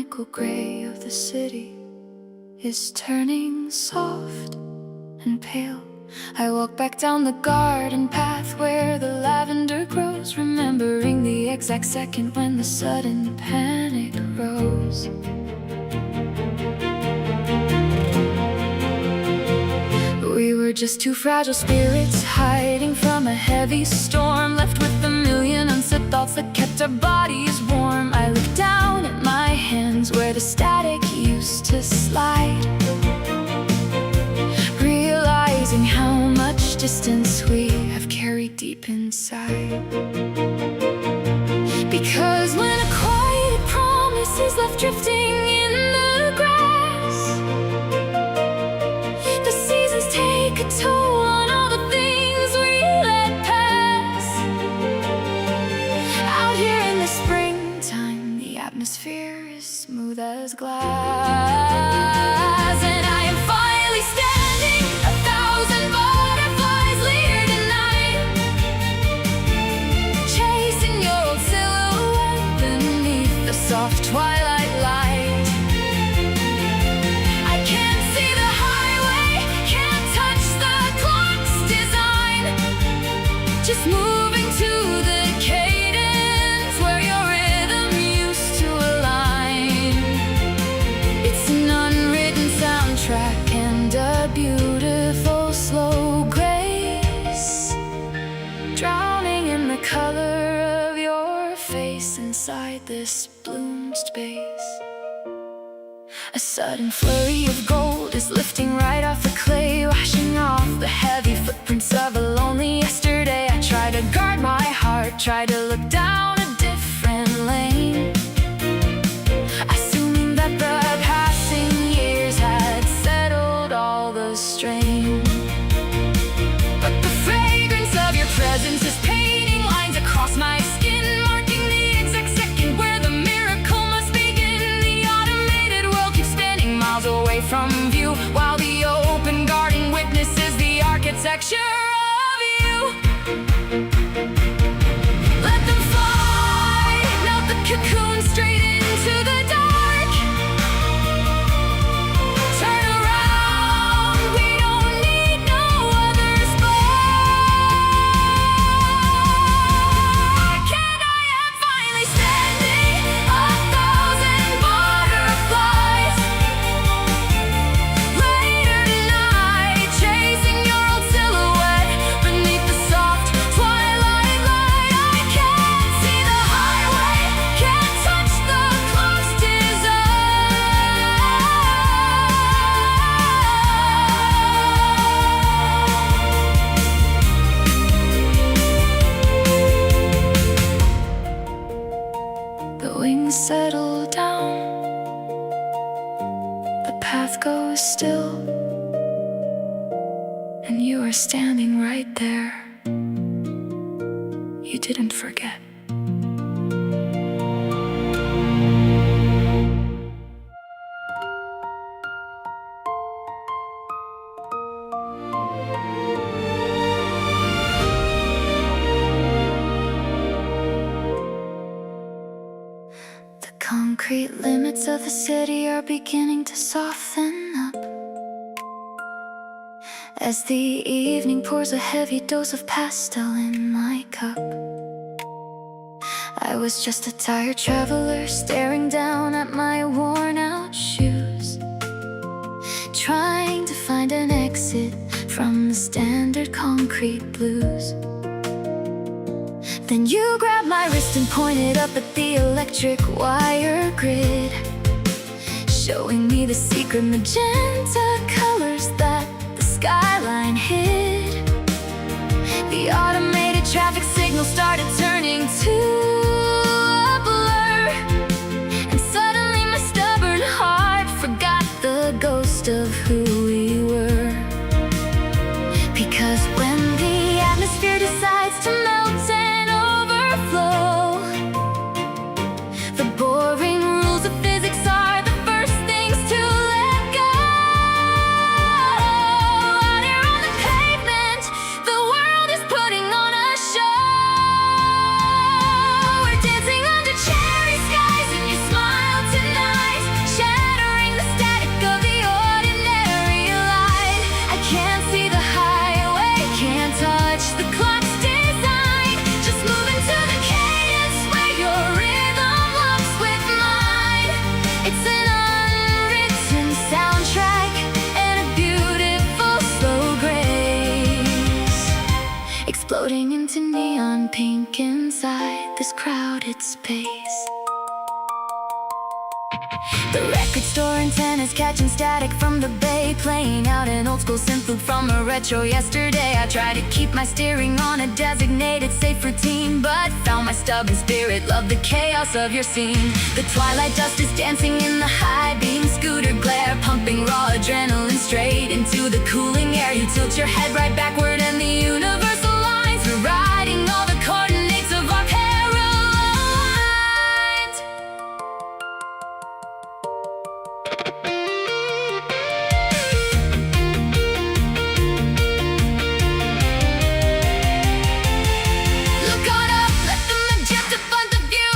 mechanical gray of the city is turning soft and pale. I walk back down the garden path where the lavender grows, remembering the exact second when the sudden panic rose. We were just two fragile spirits hiding from a heavy storm, left with a million unsaid thoughts that kept our bodies warm. I look down at my hands where the static used to slide, realizing how much distance we have carried deep inside. Because when a quiet promise is left drifting in the grass, the seasons take a toll on all the things we let pass. Out here in the springtime, the atmosphere is smooth as glass, and I am finally standing 1,000 butterflies later tonight, chasing your old silhouette beneath the soft twilight light. I can't see the highway, can't touch the clock's design, just moving to the cadence where your rhythm used to align. It's an unwritten soundtrack and a beautiful slow grace, drowning in the color of your face inside this bloomed space. A sudden flurry of gold is lifting right off the clay, washing off the heavy footprints of a lonely yesterday. I try to guard my heart, try to look down a different lane, assuming that the passing years had settled all the strain. But the fragrance of your presence is painting lines across my skin, marking the exact second where the miracle must begin. The automated world keeps spinning miles away from view, while the open garden witnesses the architecture of you. Let them fly, melt the cocoon straight into the dark. Turn around, we don't need no other spark. And I am finally standing 1,000 butterflies later tonight, chasing your old silhouette beneath the soft twilight light. I can't see the highway, can't touch the clock's design. The wings settle down, the path goes still, and you are standing right there. You didn't forget. The concrete limits of the city are beginning to soften up as the evening pours a heavy dose of pastel in my cup. I was just a tired traveler staring down at my worn-out shoes, trying to find an exit from the standard concrete blues. Then you grabbed my wrist and pointed up at the electric wire grid, showing me the secret magenta colors that the skyline hid. The automated traffic signal started turning to a blur, and suddenly my stubborn heart forgot the ghost of who we were. Because when the atmosphere decides to melt and overflow, the boring rules of physics are the first things to let go. Out here on the pavement, the world is putting on a show. inside this crowded space. The record store antennas catching static from the bay, playing out an old school synth loop from a retro yesterday. I try to keep my steering on a designated safe routine, but found my stubborn spirit loved the chaos of your scene. The twilight dust is dancing in the high beam scooter glare, pumping raw adrenaline straight into the cooling air. You tilt your head right backward and the universe aligns, rewriting all the coordinates of our parallel lines. Look on up, let the magenta flood the view.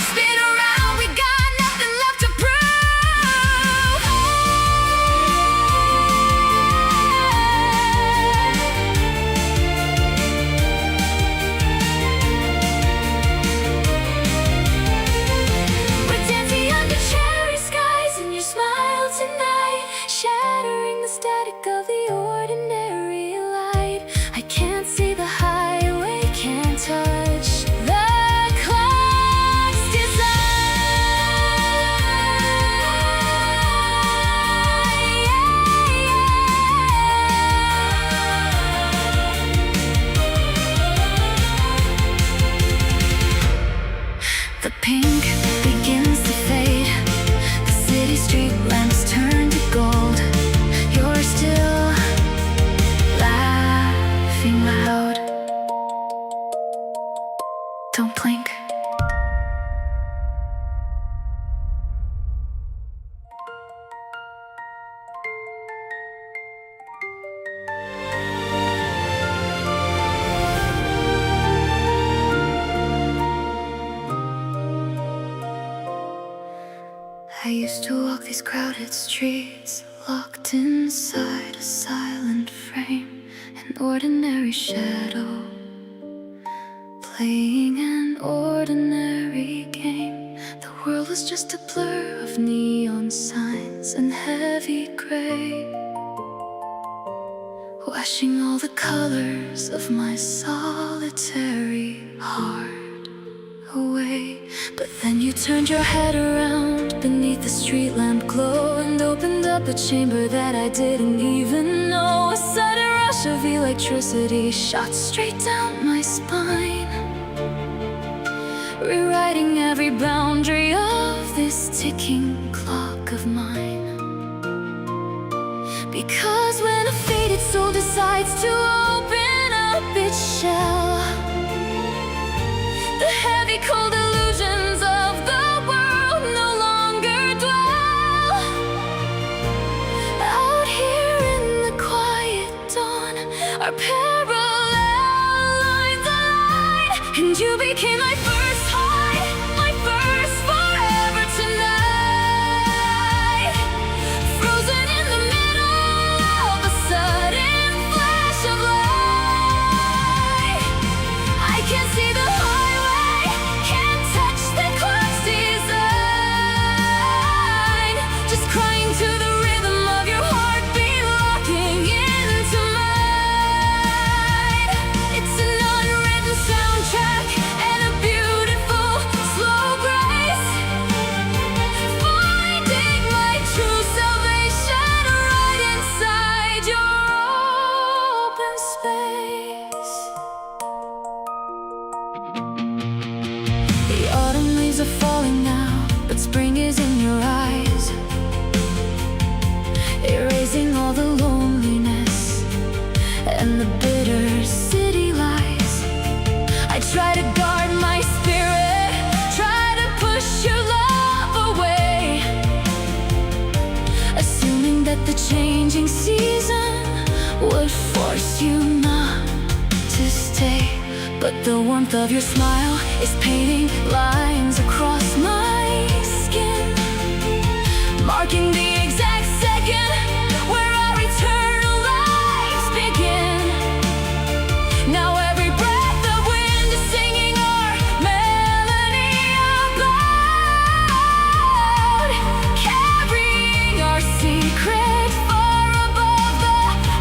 Spin around, we got nothing left to prove. We're dancing under cherry skies in your smile tonight, shattering the static of the ordinary light. I can't see the highway, can't touch the clock's design. The pink begins to fade, the city street lamps turn to gold. You're still laughing loud. Don't blink. I used to walk these crowded streets, locked inside a silent frame, an ordinary shadow, playing an ordinary game. The world was just a blur of neon signs and heavy gray, washing all the colors of my solitary heart away. But then you turned your head around beneath the street lamp glow and opened up a chamber that I didn't even know. A sudden rush of electricity shot straight down my spine, rewriting every boundary of this ticking clock of mine. Because when a faded soul decides to open up its shell, the heavy cold illusions of the world no longer dwell. Out here in the quiet dawn, our parallel lines align, and you became my first high, my first forever tonight. Frozen in the middle of a sudden flash of light. I can see the highway, can't touch the clock's design. Just crying to the rhythm of your heartbeat, locking into mine. It's an unwritten soundtrack and a beautiful slow grace, finding my true salvation right inside your open space. The autumn leaves are falling now, but spring is in your eyes, erasing all the loneliness and the bitter city lies. I try to guard my spirit, try to push your love away, assuming that the changing season would force you not to stay. But the warmth of your smile is painting lines across my skin, marking the exact second where our eternal lives begin. Now every breath of wind is singing our melody aloud, carrying our secret far above the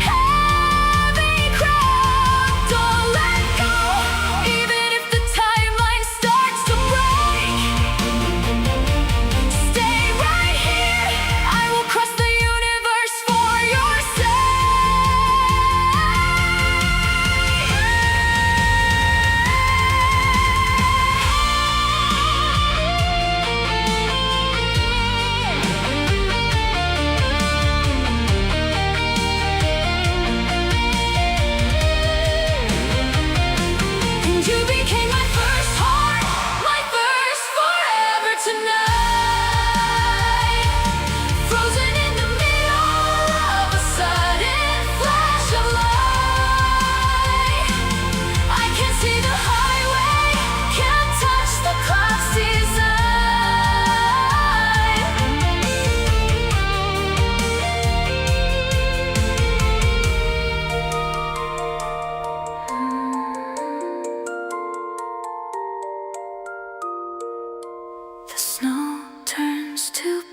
heavy crowd. Don't let go, even if the tide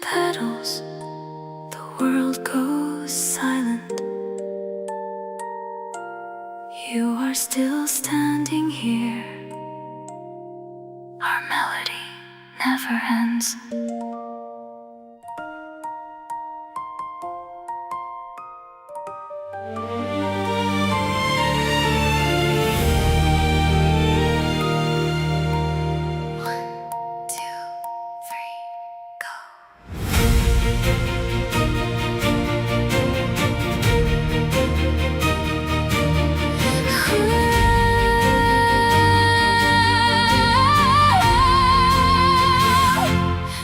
petals, the world goes silent. You are still standing here. Our melody never ends.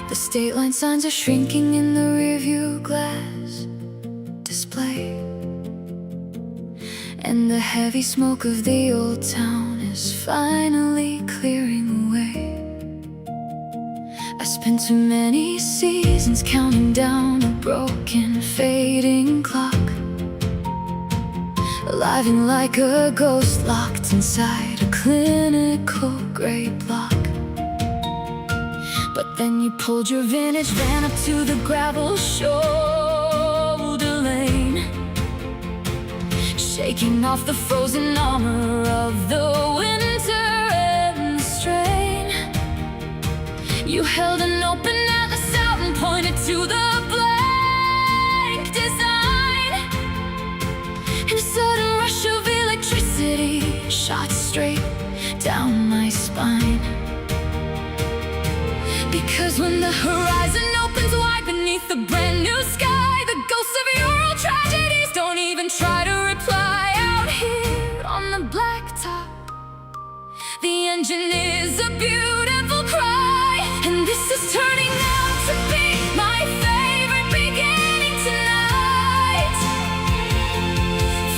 The state line signs are shrinking in the rearview glass display, and the heavy smoke of the old town is finally clearing away. I spent too many seasons counting down a broken, fading clock, alive and like a ghost locked inside a clinical gray block. But then you pulled your vintage van up to the gravel shoulder lane, shaking off the frozen armor of the winter and the strain. You held an open atlas out and pointed to the blank design, and a sudden rush of electricity shot straight down my spine. Because when the horizon opens wide beneath the brand new sky, the ghosts of your old tragedies don't even try to reply. Out here on the blacktop, the engine is a beautiful cry, and this is turning out to be my favorite beginning tonight.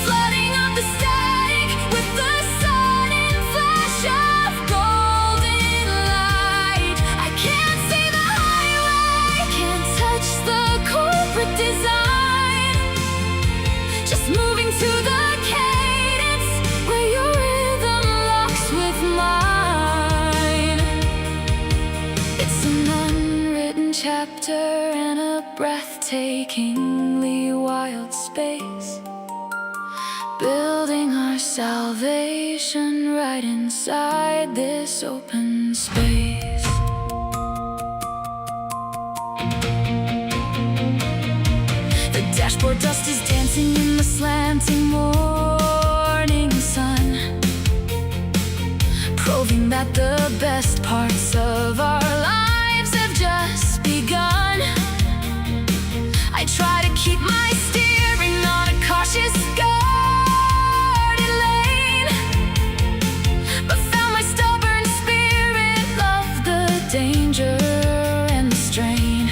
Flooding up the static with the sudden flash of golden light. I can't see the highway, can't touch the corporate design, just moving to the cadence where your rhythm locks with mine. It's an unwritten chapter in a breathtakingly wild space, building our salvation right inside this open space. The dashboard dust is dancing in the slanting morning sun, proving that the best parts of our lives have just begun. I try to keep my steering on a cautious guarded lane, but found my stubborn spirit loved the danger and the strain.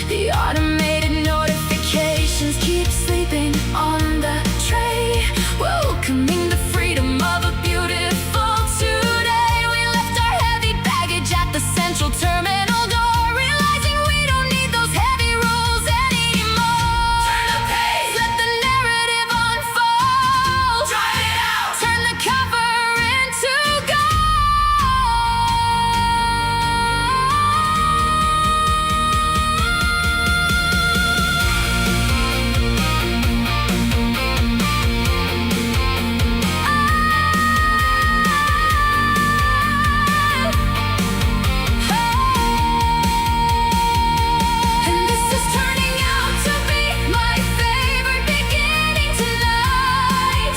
The automated notifications keep sleeping on the tray, welcoming the freedom of a beautiful today. We left our heavy baggage at the central terminal door, realizing we don't need those heavy rules anymore. Turn the page, let the narrative unfold. Drive it out, turn the cover into and this is turning out to be my favorite beginning tonight.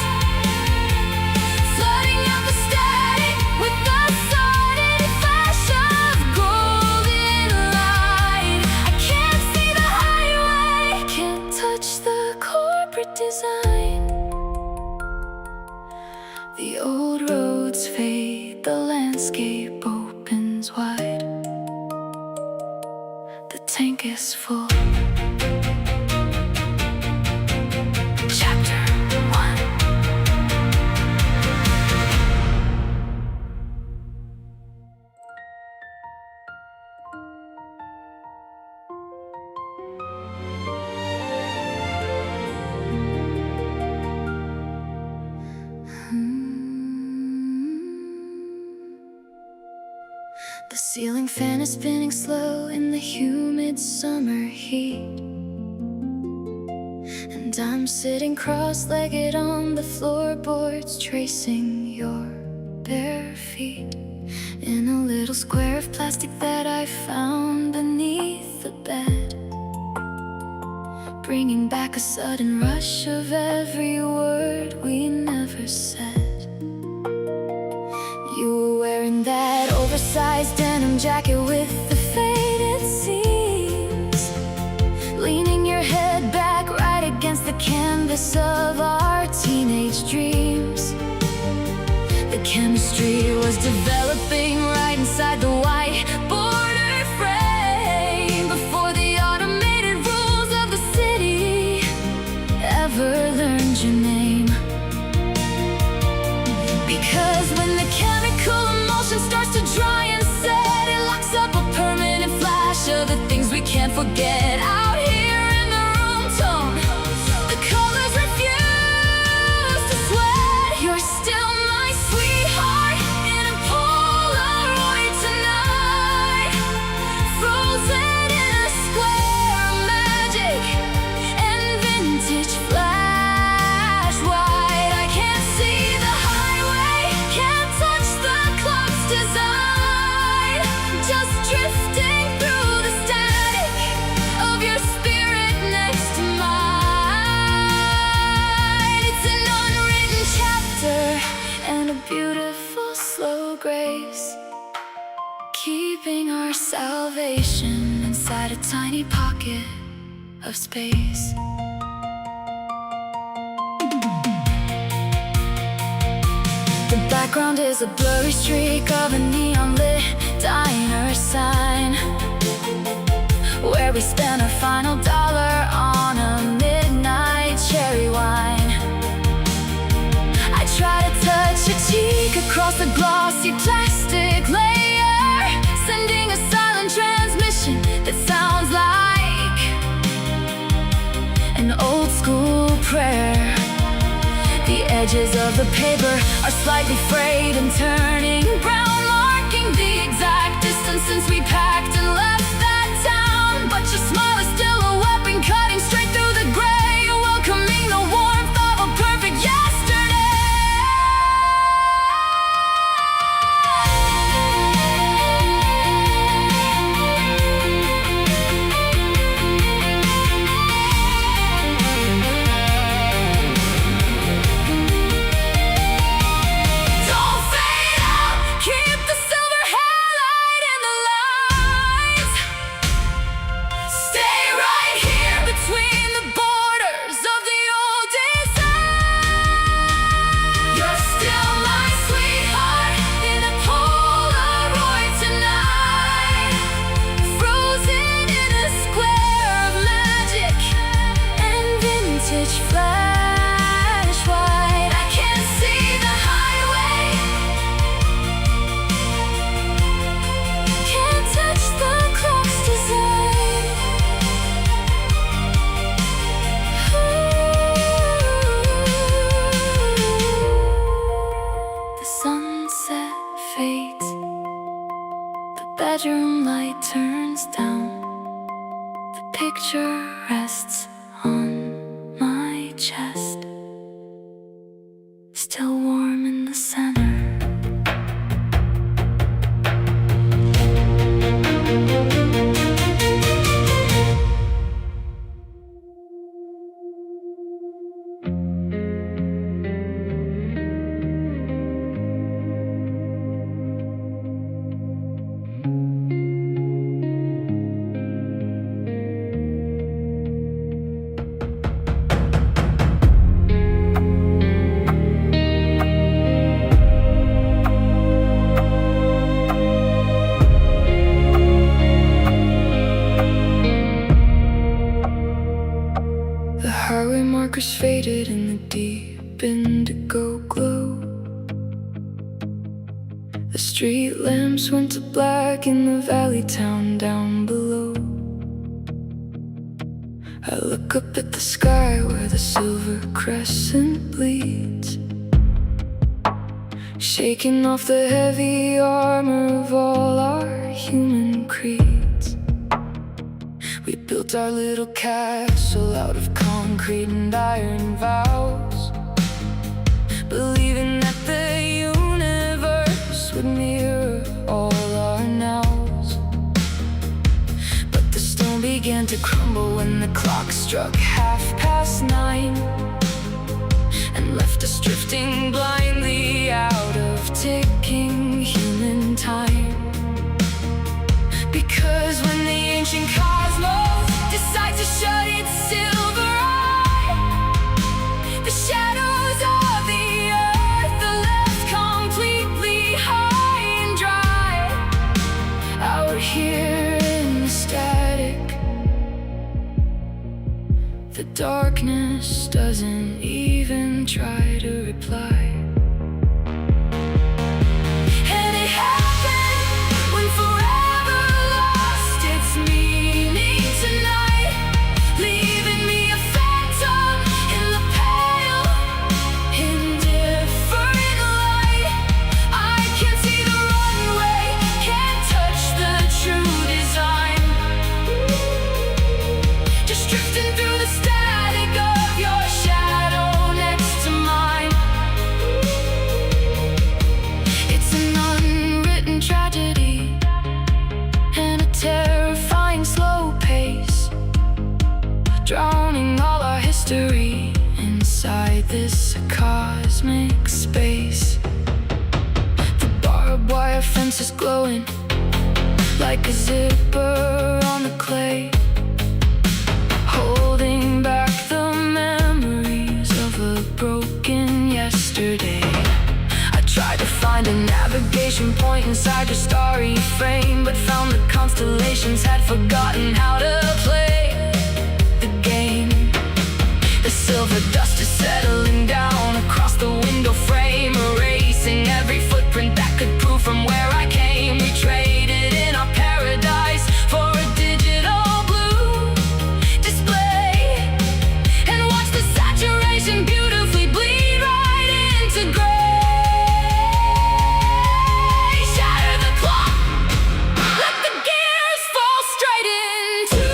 Flooding out the static with the sudden flash of golden light. I can't see the highway, can't touch the corporate design. The old roads fade, the landscape opens wide. The tank is full. Chapter 1. The ceiling fan is spinning slow in the humid summer heat, and I'm sitting cross-legged on the floorboards, tracing your bare feet in a little square of plastic that I found beneath the bed, bringing back a sudden rush of every word we never said. You were wearing that oversized denim jacket with the faded seams, leaning your head back right against the canvas of our teenage dreams. The chemistry was developing right inside the white border frame, before the automated rules of the city ever learned your name. Because when the chemical emulsion starts to dry and set, it locks up a permanent flash of the things we can't forget. Out here in the room tone, the colors refuse to sweat. You're still my sweetheart in a Polaroid tonight, frozen in a square of magic and vintage flash white. I can't see the highway, can't touch the clock's design, just drifting through the static of your spirit next to mine. It's an unwritten chapter and a beautiful slow grace, keeping our salvation inside a tiny pocket of space. The background is a blurry streak of a neon-lit diner sign, where we spent our final dollar on a midnight cherry wine. I try to touch your cheek across the glossy plastic layer, sending a silent transmission that sounds like an old-school prayer. The edges of the paper are slightly frayed and turning brown, marking the exact distance since we packed and left that town. But your smile is still a weapon, cutting straight through the gray, welcoming the warmth of a perfect yesterday. Don't fade out, keep the silver halide in the lights. Stay right here between the borders of the old design. You're still my sweetheart in a Polaroid tonight, frozen in a square of magic and vintage flash white. I can't see the highway, can't touch the clock's design. The sunset fades, the bedroom light turns down, the picture rests on my chest, still warm in the center. The highway markers faded in the deep indigo glow. The street lamps went to black in the valley town down below. I look up at the sky where the silver crescent bleeds, shaking off the heavy armor of all our human creeds. We built our little castle out of concrete and iron vows, believing that the universe would mirror all our nows. But the stone began to crumble when the clock struck 9:30 and left us drifting blindly out of ticking human time. Because when the ancient cosmos decides to shut its silver eye, the shadows of the earth are left completely high and dry. Out here in the static, the darkness doesn't even try to reply. And it happened when forever lost its meaning tonight, leaving me a phantom in the pale, indifferent light. I can't see the runway, can't touch the true design, just drifting through the static of your shadow next to mine. It's an unwritten tragedy and a terrifying slow pace, drowning all our history inside this cosmic space. The barbed wire fence is glowing like a zipper on the clay, holding back the memories of a broken yesterday. I tried to find a navigation point inside your starry frame, but found the constellations had forgotten how to play the game. The silver dust is settling down across the window frame, erasing every footprint that could prove from where I came. We traded in our paradise for a digital blue display, and watch the saturation beautifully bleed right into gray. Shatter the clock, let the gears fall straight into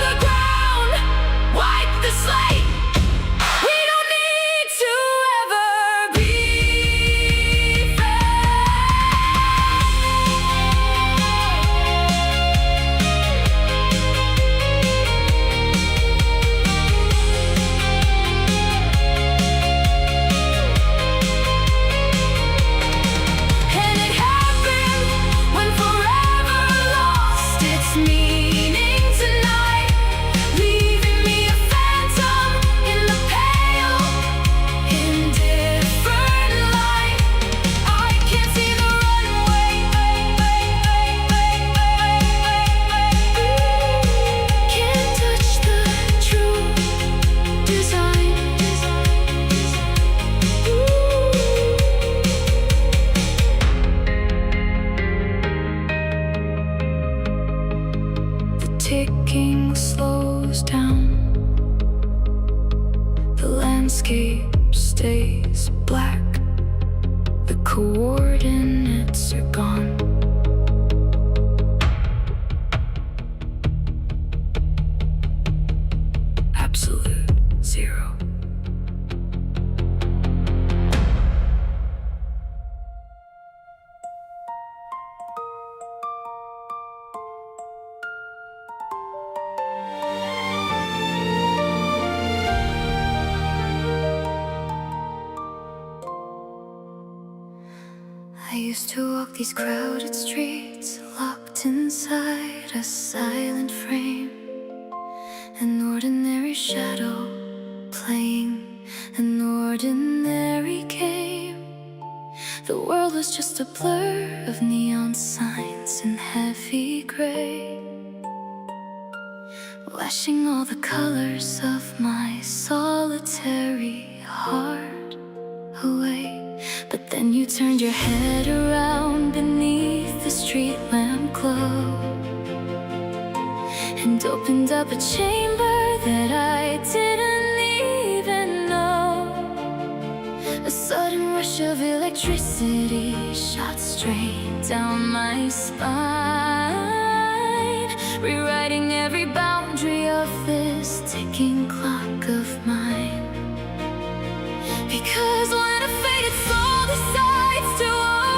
the ground. Wipe the slate, we don't need to ever be And it happened when forever lost its meaning tonight, leaving me a phantom in the pale, indifferent light. I can't see the runway, can't touch the true design. The ticking slows down, the landscape stays black, the coordinates are gone. Absolute zero. I used to walk these crowded streets, locked inside a silent frame, an ordinary shadow playing an ordinary game. The world was just a blur of neon signs in heavy gray, flashing all the colors of my solitary heart away. But then you turned your head around beneath the street lamp glow and opened up a chamber that I didn't even know. A sudden rush of electricity shot shot straight down my spine, rewriting every boundary of this ticking clock of mine. Because when a faded soul decides to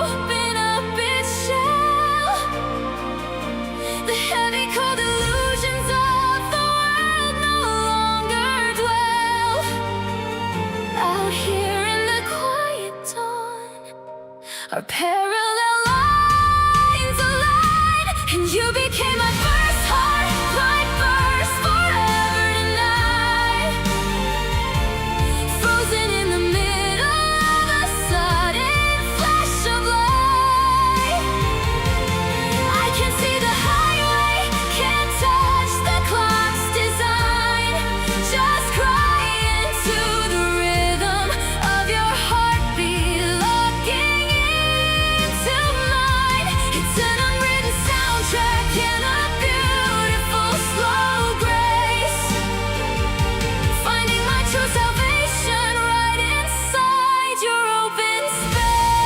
open up its shell, the heavy cold illusions of the world no longer dwell. Out here in the quiet dawn, our parallel lines align, and you became my first heart, my first forever tonight. Frozen in the middle of a sudden flash of light, I can see the highway, can't touch the clock's design. Just cry into the rhythm of your heartbeat, looking into mine. It's an unwritten soundtrack in a beautiful slow grace, finding my true salvation right inside your open space.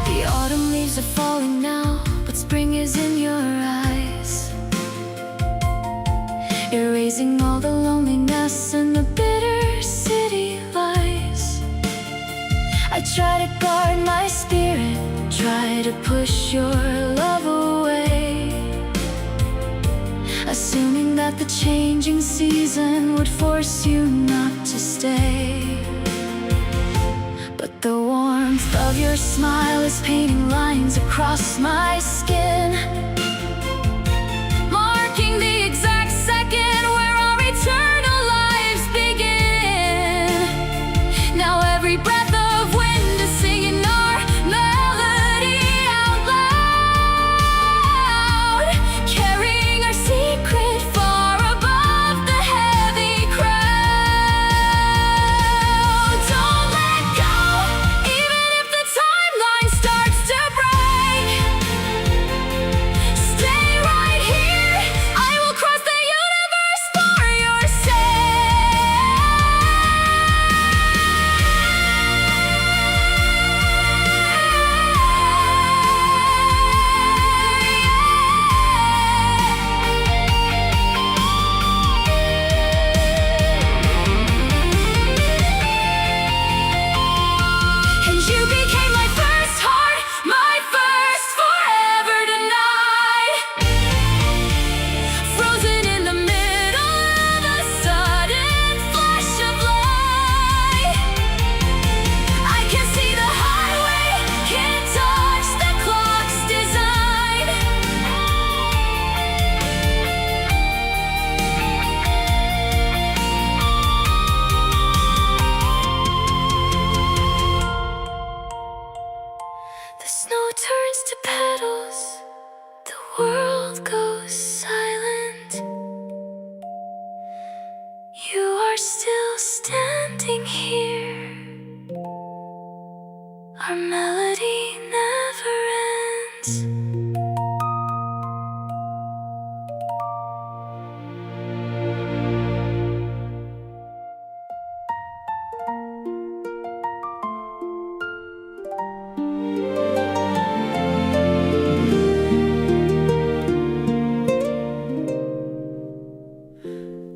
The autumn leaves are falling now, but spring is in your eyes, erasing all the loneliness and the bitter city lies. I try to guard my spirit, try to push your love away, assuming that the changing season would force you not to stay. But the warmth of your smile is painting lines across my skin, marking the exact second where our eternal lives begin. Now every breath of wind is singing our melody out loud, carrying our secret far above the heavy crowd. Don't let go, even if the timeline starts to break. Stay right here, I will cross the universe for your And you became my first heart, my first forever tonight. Frozen in the middle of a sudden flash of light, I can see the highway, can't touch the clock's design. The snow turns to petals, the world goes silent. You are still standing here, our melody never ends.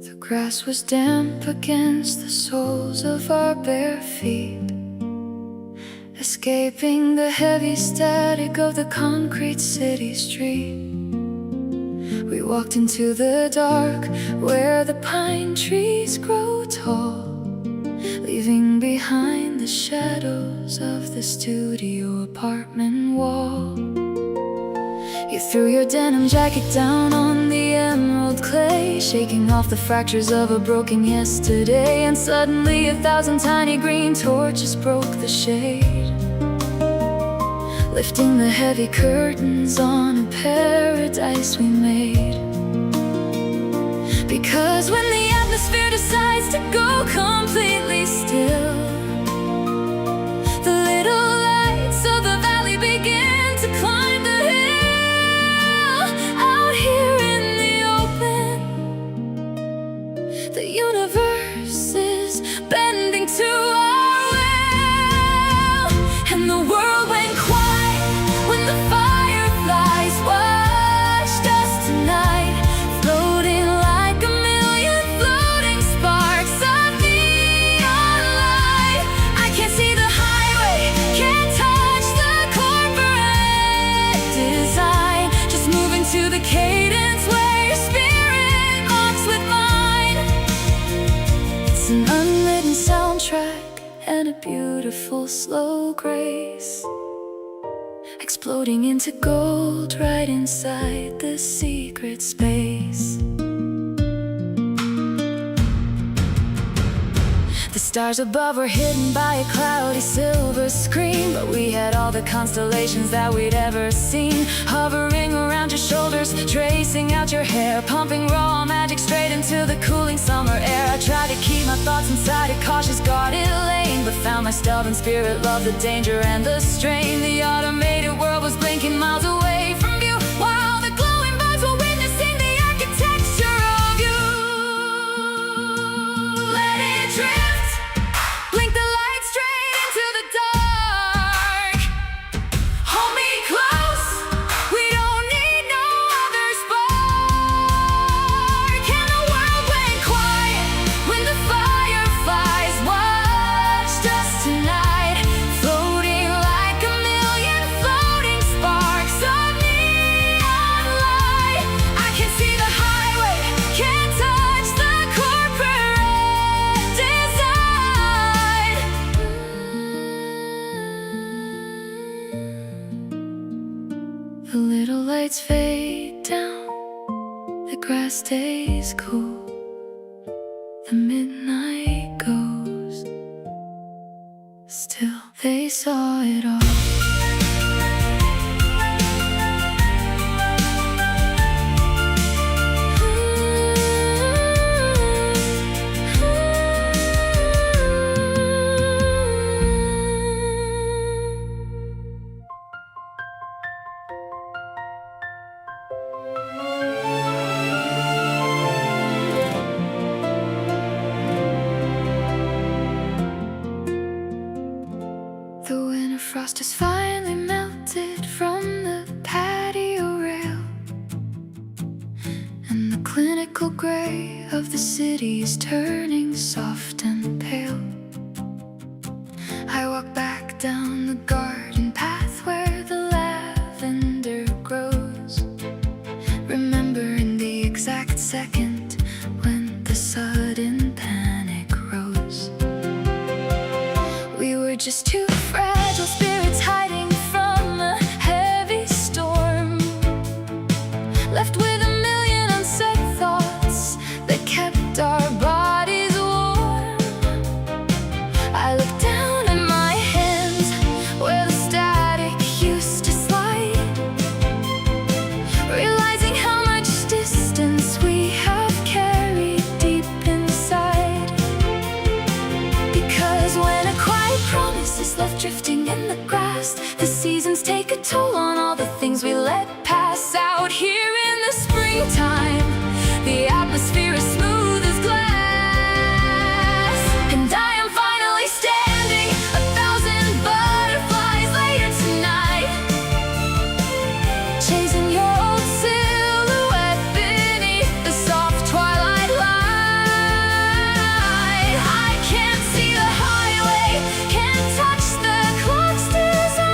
The grass was damp against the soles of our bare feet, escaping the heavy static of the concrete city street. We walked into the dark, where the pine trees grow tall, leaving behind the shadows of the studio apartment wall. You threw your denim jacket down on the emerald clay, shaking off the fractures of a broken yesterday. And suddenly 1,000 tiny green torches broke the shade, lifting the heavy curtains on a paradise we made. Because when the atmosphere decides to go completely still, the little lights of the valley begin to climb the hill. Out here in the open, the universe is a beautiful slow grace, exploding into gold right inside the secret space. The stars above were hidden by a cloudy silver screen, but we had all the constellations that we'd ever seen, hovering around your shoulders, tracing out your hair, pumping raw magic straight into the cooling summer air. I tried to keep my thoughts inside a cautious, guarded lane, but found my stubborn spirit loved the danger and the strain. The automated world was blinking miles away from view, while the glowing bugs were witnessing the architecture of you. Let it drift, blink the light straight into the dark. Hold me close, we don't need no other spark. And the world went quiet when the fireflies watched us tonight, floating like a million floating sparks of neon light. I can see the highway, can't touch the corporate design. The little lights fade down, the grass stays cool, the midnight goes, still they saw it all. The winter frost has finally melted from the patio rail, and the clinical gray of the city is turning soft and pale. I walk back down the garden path where the lavender grows, remembering the exact second when the sudden panic rose. We were just two fragile spirits hiding from a heavy storm, left with a million unsaid thoughts that kept our bodies warm. I looked down at my hands where the static used to slide, realizing how much distance we have carried deep inside. Because when a quiet promise is left drifting in the grass, the seasons take a toll on all the things we let pass. Out here in the springtime, the atmosphere is smooth as glass, and I am finally standing 1,000 butterflies later tonight, chasing your old silhouette beneath the soft twilight light. I can't see the highway, can't touch the clock's design,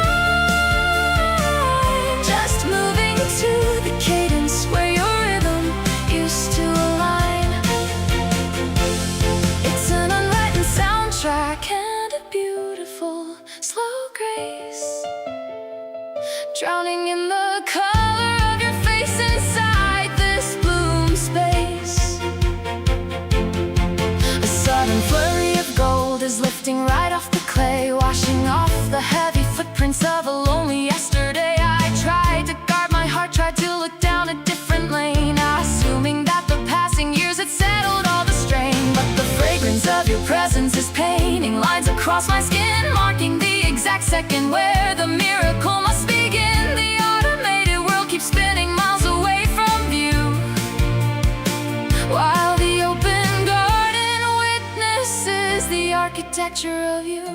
just moving to the cadence where your rhythm used to align. It's an unwritten soundtrack and a beautiful slow grace, drowning in the color of your face inside this bloom space. A sudden flurry of gold is lifting right off the clay, washing off the heavy footprints of a lonely yesterday. I tried to guard my heart, tried to look down a different lane, assuming that the passing years had settled all the strain. But the fragrance of your presence is painting lines across my skin, marking the exact second where the miracle must begin. The automated world keeps spinning miles away from view, while the open garden witnesses the architecture of you.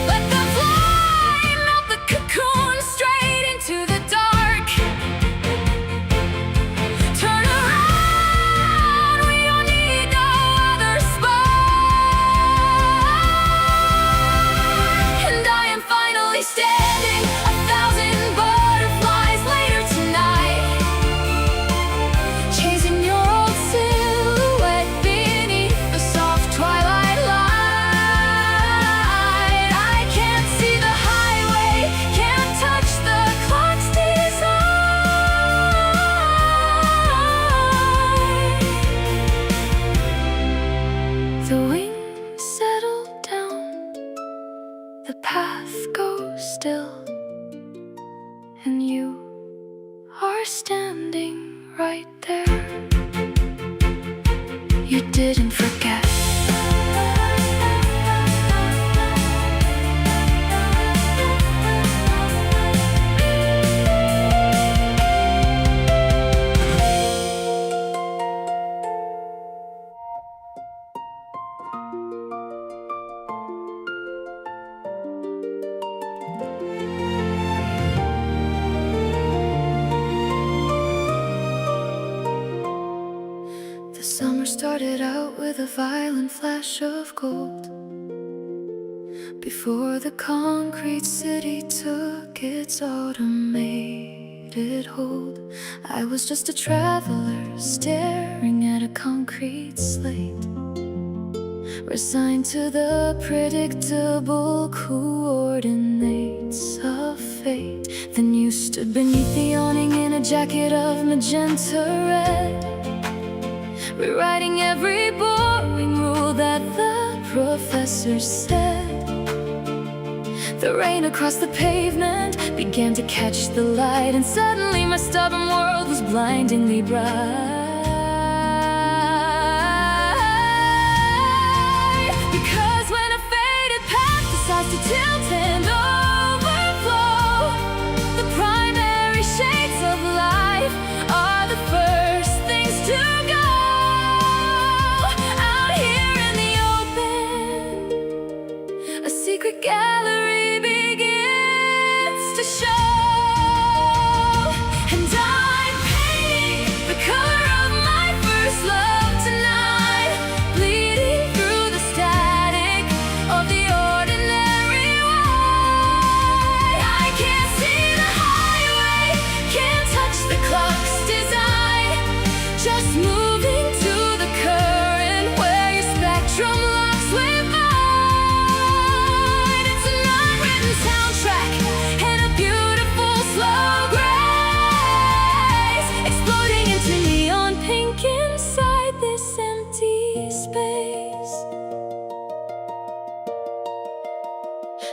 Let the flame melt the cocoon straight into the dark. Turn around, we don't need no other spark. The path goes still, and you are standing right there. You didn't forget. The summer started out with a violent flash of gold, before the concrete city took its automated hold. I was just a traveler staring at a concrete slate, resigned to the predictable coordinates of fate. Then you stood beneath the awning in a jacket of magenta red, rewriting every boring rule that the professor said. The rain across the pavement began to catch the light, and suddenly my stubborn world was blindingly bright. Because when a faded path decides to tilt and overflow, the primary shades of life are the first things to go. Out here in the open, a secret gallery to show, and I'm painting the color of my first love tonight, bleeding through the static of the ordinary white. I can't see the highway, can't touch the clock's design, just moving to the current where your spectrum locks with mine. It's an unwritten soundtrack, slow grace, exploding into neon pink inside this empty space.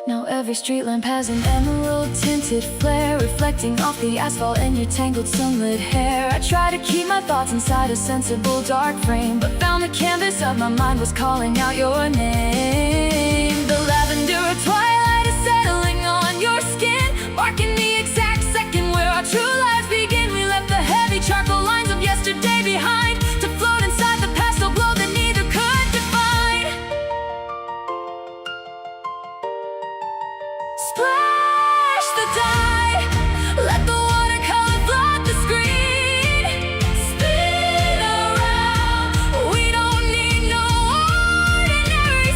Now every street lamp has an emerald-tinted flare, reflecting off the asphalt in your tangled sunlit hair. I try to keep my thoughts inside a sensible dark frame, but found the canvas of my mind was calling out your name. The lavender of twilight is settling on your skin, marking the exact second where our true lives begin. We left the heavy charcoal lines of yesterday behind, to float inside the pastel glow that neither could define. Splash the dye, let the watercolor flood the screen. Spin around, we don't need no ordinary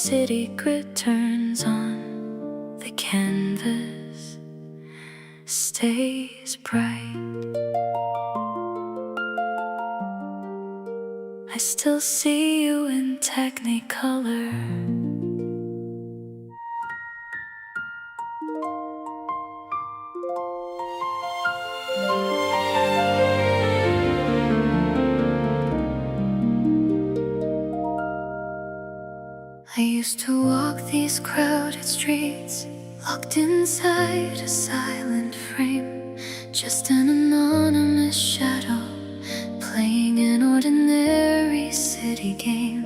city grid turns on, the canvas stays bright. I still see you in Technicolor. I used to walk these crowded streets, locked inside a silent frame, just an anonymous shadow, playing an ordinary city game.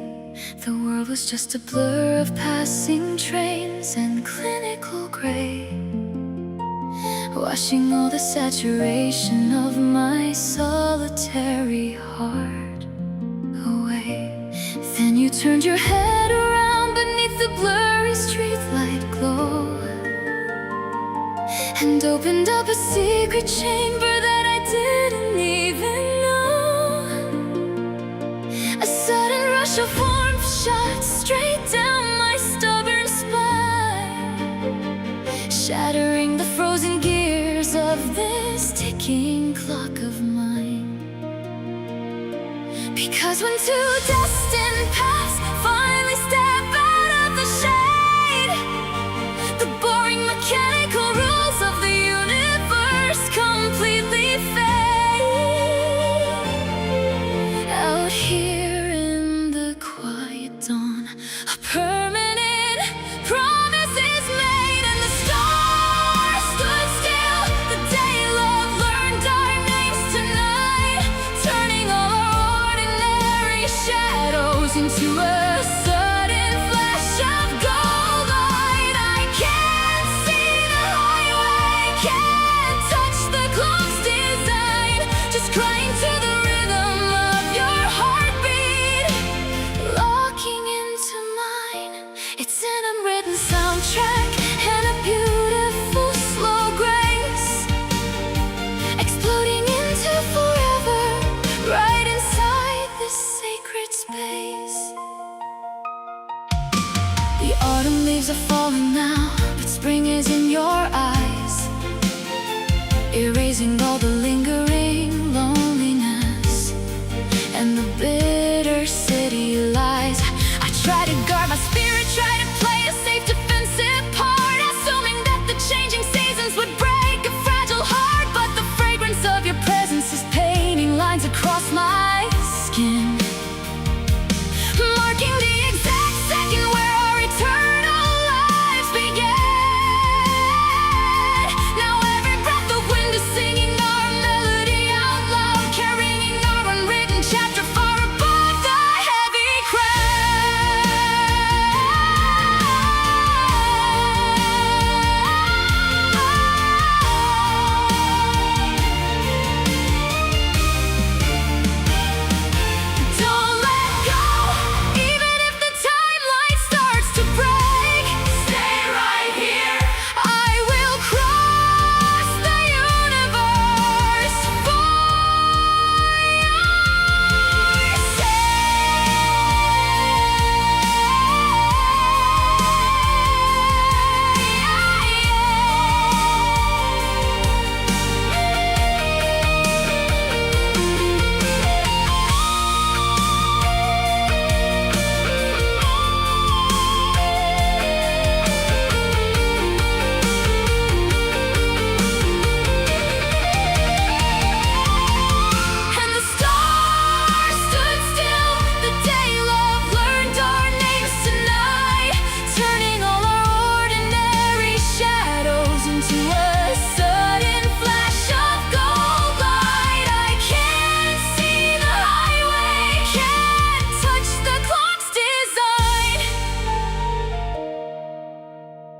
The world was just a blur of passing trains and clinical gray, washing all the saturation of my solitary heart away. Then you turned your head around beneath the blurry streetlight glow and opened up a secret chamber that I didn't even know. A sudden rush of warmth shot straight down my stubborn spine, shattering the frozen gears of this ticking clock of mine. Because when two destined paths finally step out of the shade, the boring mechanical rules of the universe completely fade. Out here in the quiet dawn, a permanent promise is made, and the stars stood still the day love learned our names tonight, turning all our ordinary shadows into a sudden flash of gold light. I can't see the highway, can't touch the clock's design, just crying to the rhythm of your heartbeat, locking into mine. It's an unwritten soundtrack and a beautiful slow grace, exploding into forever right inside this sacred space. The autumn leaves are falling now, but spring is in your eyes, erasing all the lingering loneliness and the bitter city lies. I try to guard my spirit, try to play a safe defensive part, assuming that the changing seasons would break a fragile heart. But the fragrance of your presence is painting lines across my skin, marking the exact second where our eternal lives began. Now every breath of wind is singing our melody out loud, carrying our unwritten chapter far above the heavy Don't let go, even if the timeline starts to break. Stay right here. I will cross the universe for And the stars stood still the day love learned our names tonight, turning all our ordinary shadows into a sudden flash of gold light. I can't see the highway, can't touch the clock's design.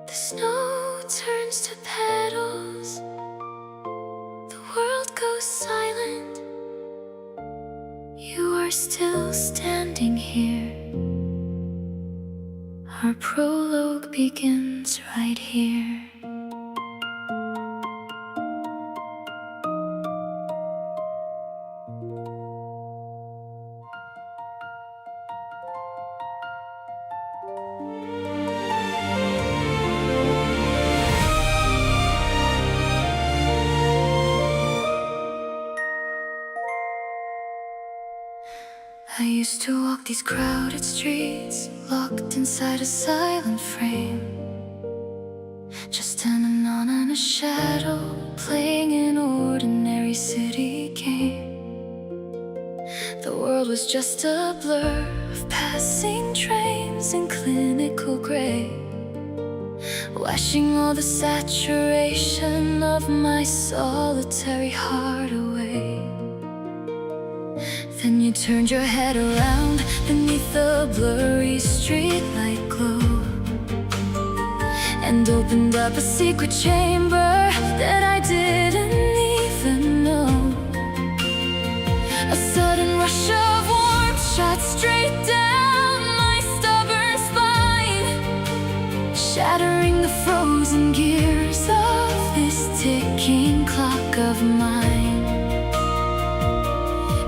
The snow turns to petals, the world goes silent. You are still standing here. Our prologue begins right here. I used to walk these crowded streets, locked inside a silent frame, just an anon and a shadow, playing an ordinary city game. The world was just a blur of passing trains in clinical gray, washing all the saturation of my solitary heart away. Then you turned your head around beneath the blurry streetlight glow and opened up a secret chamber that I of mine.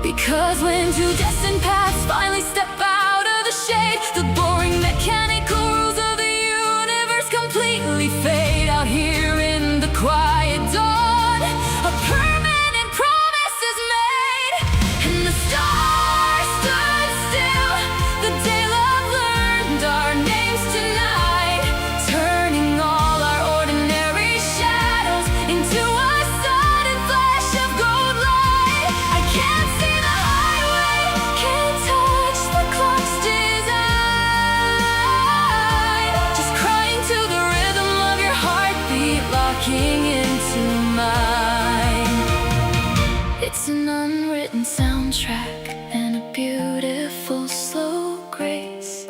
Because when two destined paths finally step out of the shade, the boring mechanical rules of the universe completely fade. Out here in the quiet dawn, a permanent promise is made. And the stars stood still the day love learned our names tonight, turning all our ordinary shadows into a sudden flash of gold light. I can't see the highway, can't touch the clock's design, just crying to the rhythm of your heartbeat, locking into mine. It's an unwritten soundtrack and a beautiful slow grace,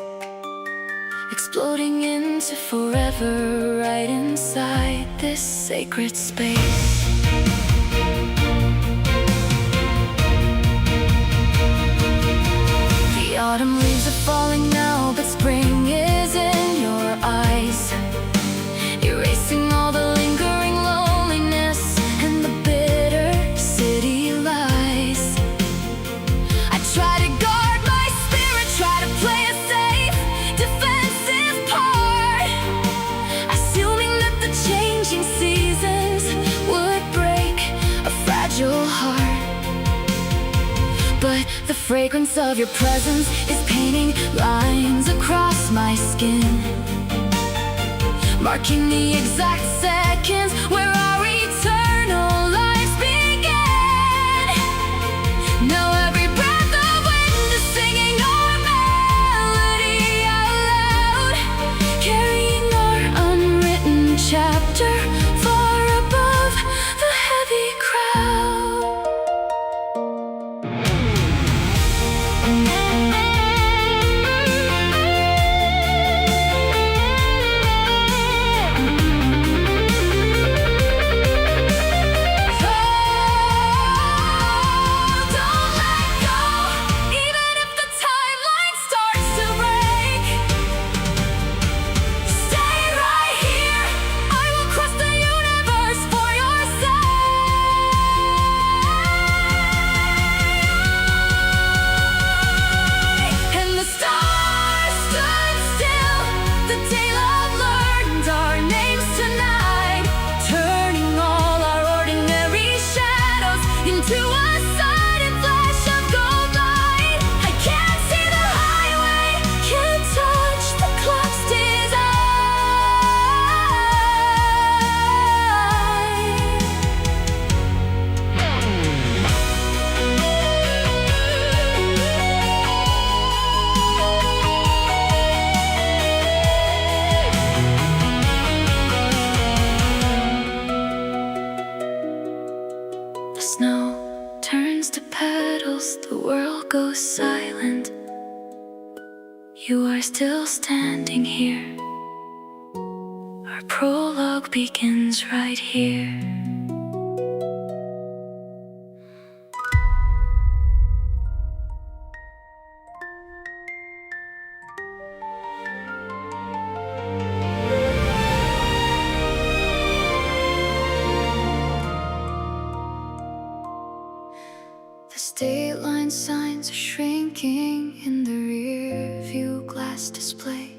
exploding into forever right inside this sacred space. The autumn leaves are falling now, but spring is in your eyes, erasing all the lingering loneliness and the bitter city lies. I try to guard my spirit, try to play a safe, defensive part, assuming that the changing seasons would break a fragile heart. But the fragrance of your presence is painting lines across my skin, marking the exact seconds where our eternal lives begin. Now every breath of wind is singing our melody out loud, carrying our unwritten chapter far above the heavy crowd. To a sudden flash of gold light, I can't see the highway, can't touch the clock's The snow turns to petals, the world goes silent. You are still standing here. Our prologue begins right here. The state line signs are shrinking in the rear view glass display,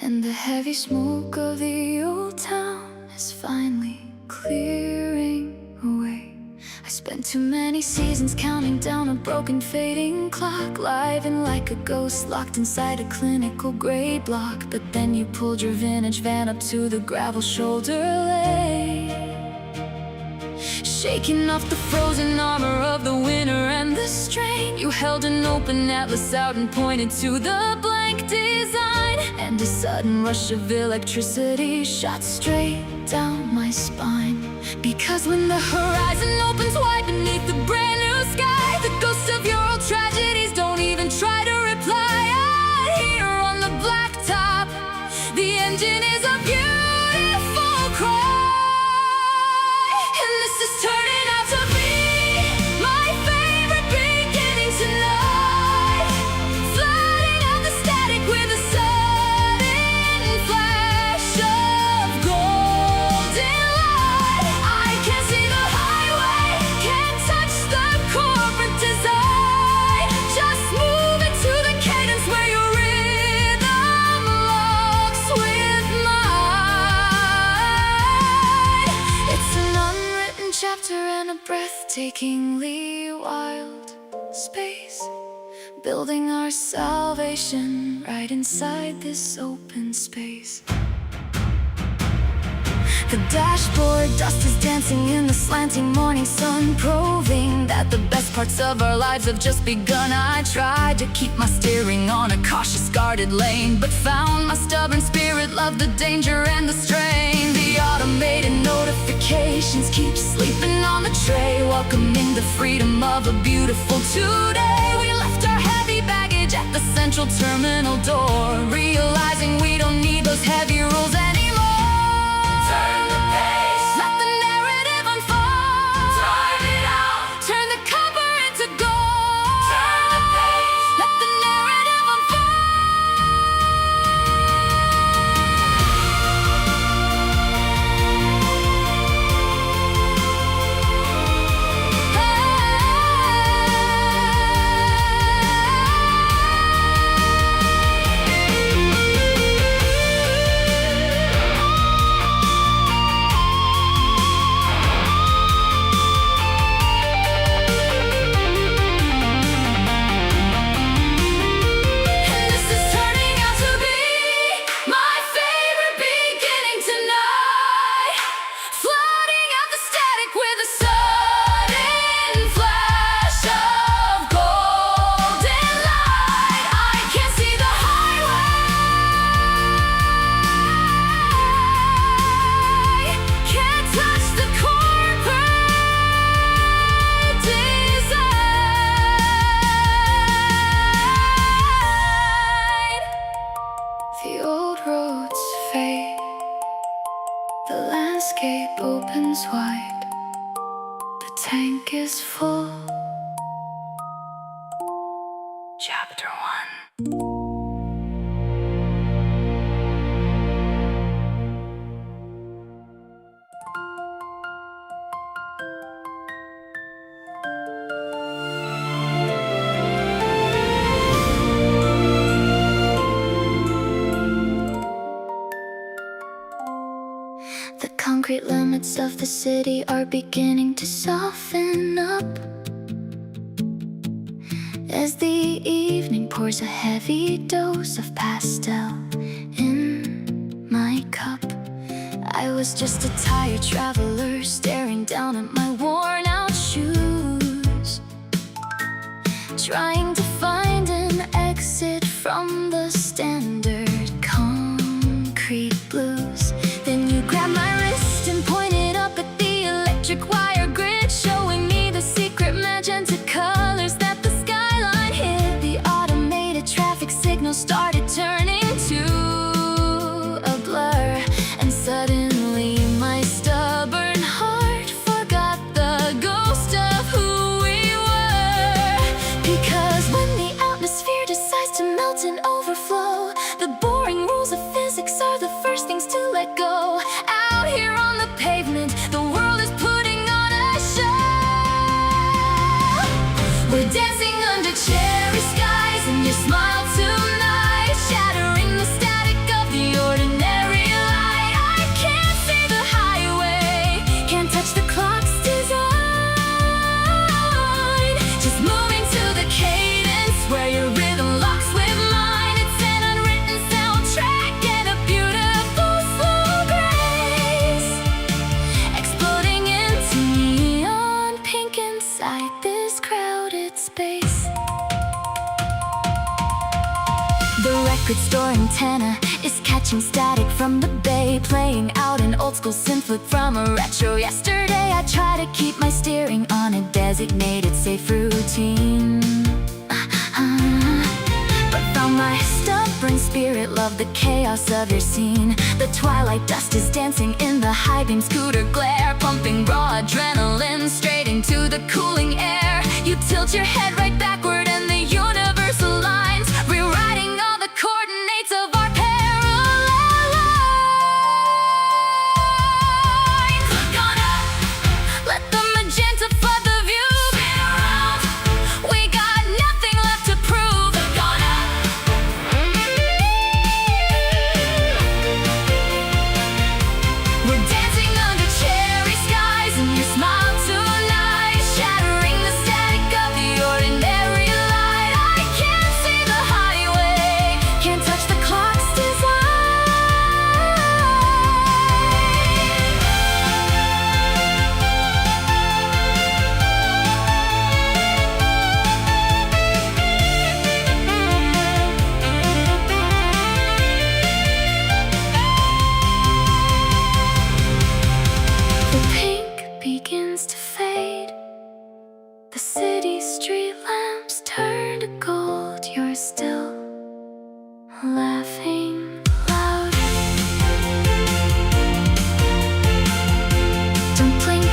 and the heavy smoke of the old town is finally clearing away. I spent too many seasons counting down a broken fading clock, living like a ghost locked inside a clinical gray block. But then you pulled your vintage van up to the gravel shoulder lane, shaking off the frozen armor of the winter and the strain. You held an open atlas out and pointed to the blank design, and a sudden rush of electricity shot straight down my spine. Because when the horizon opens wide beneath the brand new sky, the ghosts of your old tragedies don't even try to reply. Out here on the blacktop, the engine is a beautiful cry. Turning out to be my favorite beginning tonight, flooding out the static with a sudden flash of golden light. I can see the highway, chapter in a breathtakingly wild space, building our salvation right inside this open space. The dashboard dust is dancing in the slanting morning sun, proving that the best parts of our lives have just begun. I tried to keep my steering on a cautious, guarded lane, but found my stubborn spirit loved the danger and the strain. The automated notifications keep sleeping on the tray, welcoming the freedom of a beautiful today. We left our heavy baggage at the central terminal door, realizing we don't need those heavy rules anymore. Turn the page, let the narrative unfold. Drive it out, turn the cover into gold. Turn the page, let the narrative opens wide, the tank is full. Chapter 1. The concrete limits of the city are beginning to soften up as the evening pours a heavy dose of pastel in my cup. I was just a tired traveler staring down at my worn-out shoes, trying to find an exit from the standard concrete blues. Then you grabbed my wrist and pointed up at the electric wire grid, showing me the secret magenta colors that the skyline hid. The automated traffic signal started turning to a blur, and suddenly my stubborn heart forgot the ghost of who we were. Because when the atmosphere decides to melt and overflow, the boring rules of physics are the first things to let go. Out here on the pavement, the world is putting on a show. We're dancing under cherry skies, and your smile tonight, shattering the static of the ordinary light. I can't see the highway, can't touch the clock's design, just moving to the cadence where your rhythm locks with mine. It's an unwritten soundtrack and a beautiful slow grace, exploding into neon pink inside this crowded space. The record store antenna is catching static from the bay, playing out an old school synth flip from a retro yesterday. I try to keep my steering on a designated safe routine, but found my stubborn spirit loved the chaos of your scene. The twilight dust is dancing in the high beam scooter glare, pumping raw adrenaline straight into the cooling air. You tilt your head right backward and the universe aligns, rewriting all the coordinates of our parallel lines. Look on up, let the magenta flood the view. Spin around, we got nothing left to prove. Look on up. We're dancing under cherry skies, and your smile to fade. The city street lamps turn to gold. You're still laughing loud. Don't blink.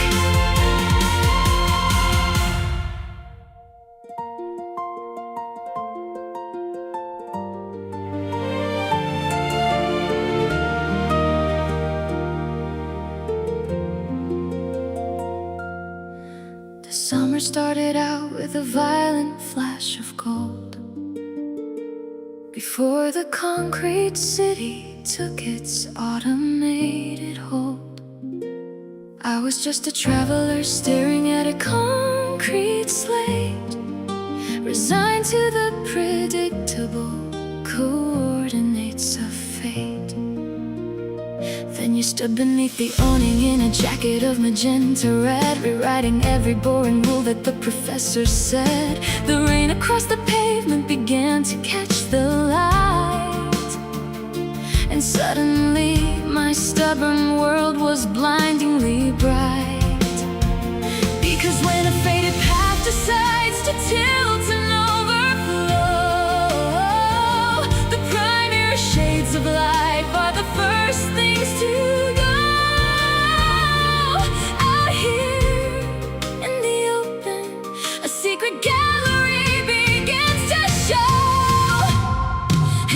The summer started out with a violent flash of gold, before the concrete city took its automated hold. I was just a traveler staring at a concrete slate, resigned to the predictable coordinates of fate. Then you stood beneath the awning in a jacket of magenta red, rewriting every boring rule that the professor said. The rain across the pavement began to catch the light, and suddenly my stubborn world was blindingly bright. Because when a faded path decides to tilt and overflow, the primary shades of life are the first things to go. Out here in the open, a secret gallery begins to show,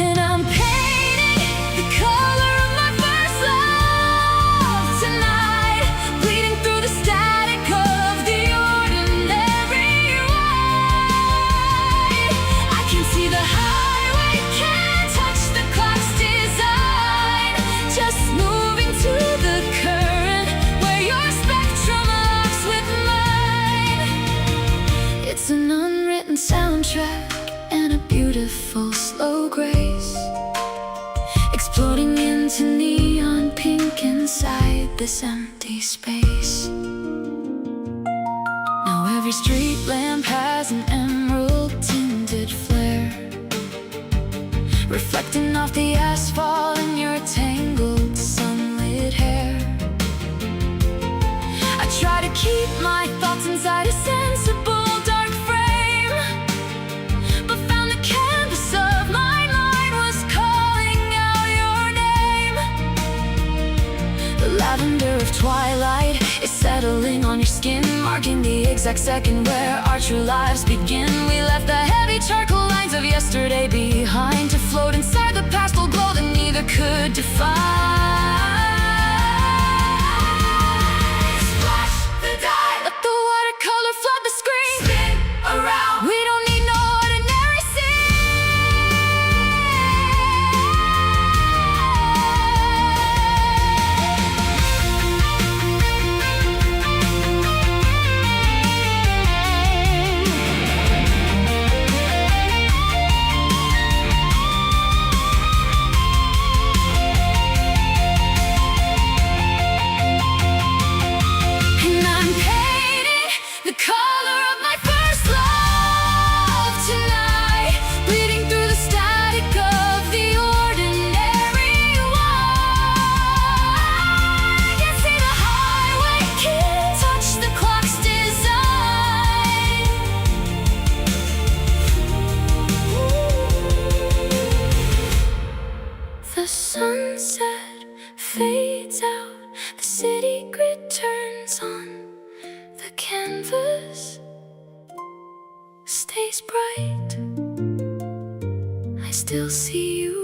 and I'm painting the color of my first love tonight, bleeding through the static of the ordinary white. I can see the highway, can't touch the clock's design, just moving to the current where your spectrum locks with mine. It's an unwritten soundtrack and a beautiful slow grace, exploding into neon pink inside this empty space. Now every street lamp has an emerald tinted flare, reflecting off the asphalt in your tangled sunlit hair. I try to keep my thoughts inside a sensible dark frame, but found the canvas of my mind was calling out your name. The lavender of twilight is settling on your skin, marking the exact second where our true lives begin. We left the heavy charcoal lines of yesterday behind to float inside the pastel glow that neither could define. Splash the dye, let the watercolor flood the screen, spin around. We don't need no ordinary And I'm painting the color of my first love tonight, bleeding through the static of the ordinary white. I can see the highway, can't touch the clock's design. The sunset fades out, the city grid turns on, the canvas stays bright. I still see you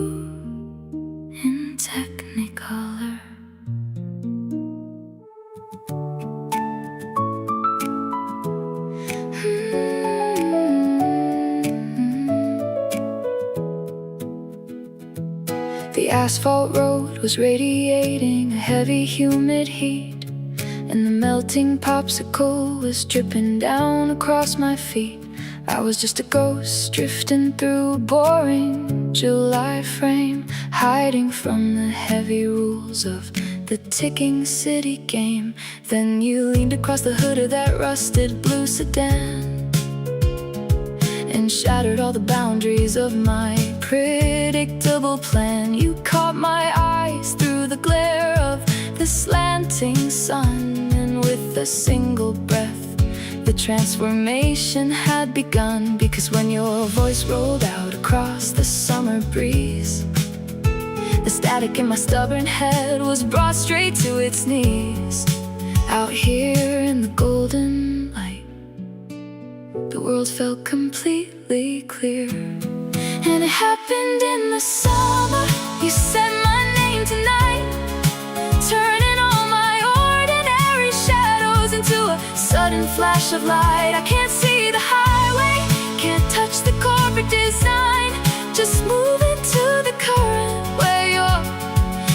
in Technicolor. The asphalt road was radiating a heavy, humid heat, and the melting popsicle was dripping down across my feet. I was just a ghost drifting through a boring July frame, hiding from the heavy rules of the ticking city game. Then you leaned across the hood of that rusted blue sedan and shattered all the boundaries of my predictable plan. You caught my eyes through the glare of the slanting sun, and with a single breath the transformation had begun. Because when your voice rolled out across the summer breeze, the static in my stubborn head was brought straight to its knees. Out here in the golden light, the world felt completely clear. And it happened in the summer. You said my name tonight, turning all my ordinary shadows into a sudden flash of light. I can't see the highway, can't touch the corporate design, just move into the current where your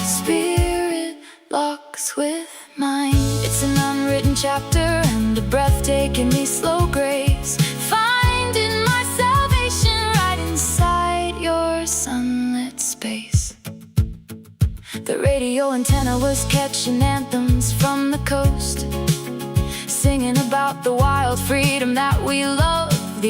spirit locks with mine. It's an unwritten chapter and a breathtakingly slow grace, finding my salvation right inside your sunlit space. The radio antenna was catching anthems from the coast, singing about the wild freedom that we love.